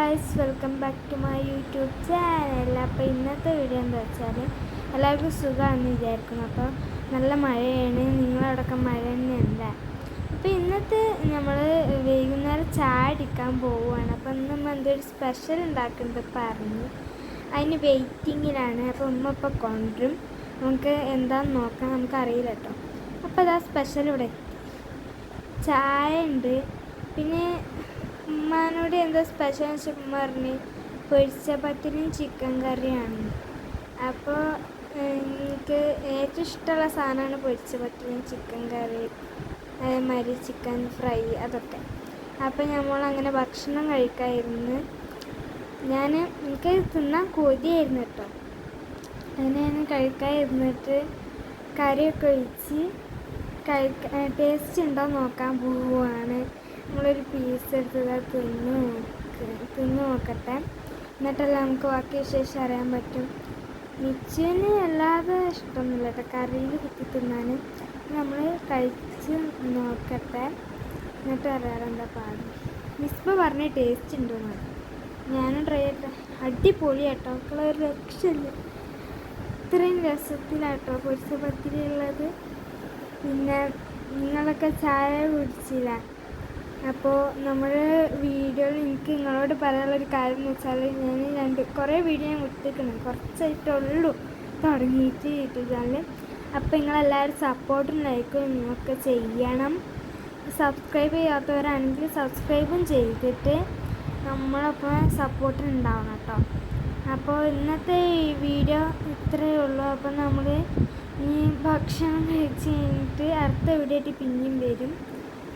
Guys, welcome back to my YouTube channel. അപ്പോൾ ഇന്നത്തെ video എന്താ വെച്ചാൽ എല്ലാവർക്കും സുഖമാണെന്ന് വിചാരിക്കുന്നു. അപ്പോൾ നല്ല മഴയാണ്, നിങ്ങളവിടെയൊക്കെ മഴ തന്നെയല്ല. അപ്പോൾ ഇന്നത്തെ നമ്മൾ വൈകുന്നേരം ചായ അടിക്കാൻ പോവുകയാണ്. അപ്പോൾ ഇന്ന് നമ്മൾ എന്തൊരു സ്പെഷ്യൽ ഉണ്ടാക്കുന്നത് പറഞ്ഞു, അതിന് വെയിറ്റിങ്ങിലാണ്. അപ്പോൾ ഉമ്മ ഇപ്പോൾ കൊണ്ടുവരും, നമുക്ക് എന്താണെന്ന് നോക്കാം, നമുക്കറിയില്ല കേട്ടോ. അപ്പോൾ അതാ സ്പെഷ്യൽ ഇവിടെ ചായ ഉണ്ട്. പിന്നെ ഉമ്മാനോട് എന്താ സ്പെഷ്യൽ വെച്ചാൽ പറഞ്ഞ് പൊരിച്ച പത്തിരിയും ചിക്കൻ കറിയാണ്. അപ്പോൾ എനിക്ക് ഏറ്റവും ഇഷ്ടമുള്ള സാധനമാണ് പൊരിച്ച പത്തിരിയും ചിക്കൻ കറി, അതേമാതിരി ചിക്കൻ ഫ്രൈ, അതൊക്കെ. അപ്പോൾ നമ്മളങ്ങനെ ഭക്ഷണം കഴിക്കാതിരുന്ന് എനിക്ക് തിന്നാൻ കൊതിയായിരുന്നു കേട്ടോ. അങ്ങനെ ഞാൻ കഴിക്കാതിരുന്നിട്ട് കറിയൊക്കെ ഒഴിച്ച് ടേസ്റ്റ് ഉണ്ടോ നോക്കാൻ പോവുകയാണ്. നമ്മളൊരു പീസ് എടുത്തത് തിന്ന് നോക്കട്ടെ, എന്നിട്ടല്ല നമുക്ക് ബാക്കി വിശേഷം അറിയാൻ പറ്റും. മിച്ചുവിന് അല്ലാതെ ഇഷ്ടമൊന്നുമില്ല കേട്ടോ കറിയിൽ കുത്തി തിന്നാൻ. നമ്മൾ കഴിച്ച് നോക്കട്ടെ, എന്നിട്ട് അറിയാറ് എന്താ പാട്. മിസ്ബ പറഞ്ഞ ടേസ്റ്റ് ഉണ്ടെന്ന്, ഞാനും ട്രൈ ചെയ്യട്ടെ. അടിപൊളി കേട്ടോ, മക്കളെ ഒരു രക്ഷയില്ല, ഇത്രയും രസത്തിലാട്ടോ പൊരിച്ച പത്തിരി ഉള്ളത്. പിന്നെ നിങ്ങളൊക്കെ ചായ കുടിച്ചില്ല. അപ്പോൾ നമ്മുടെ വീഡിയോയിൽ എനിക്ക് നിങ്ങളോട് പറയാനുള്ളൊരു കാര്യം എന്ന് വെച്ചാൽ ഞാൻ കുറേ വീഡിയോ ഞാൻ വിട്ടിരിക്കണം, കുറച്ചായിട്ടുള്ളൂ തുടങ്ങിയിട്ട് യൂട്യൂബ് ചാനൽ. അപ്പോൾ നിങ്ങളെല്ലാവരും സപ്പോർട്ടും ലൈക്കും ഒക്കെ ചെയ്യണം. സബ്സ്ക്രൈബ് ചെയ്യാത്തവരാണെങ്കിൽ സബ്സ്ക്രൈബും ചെയ്തിട്ട് നമ്മളപ്പോൾ സപ്പോർട്ടിന് ഉണ്ടാവണം കേട്ടോ. അപ്പോൾ ഇന്നത്തെ ഈ വീഡിയോ ഇത്രയേ ഉള്ളൂ. അപ്പോൾ നമ്മൾ ഈ ഭക്ഷണം കഴിച്ച് കഴിഞ്ഞിട്ട് അടുത്ത വീഡിയോ ആയിട്ട് പിന്നെയും വരും.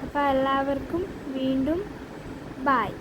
അപ്പോൾ എല്ലാവർക്കും വീണ്ടും ബായ്.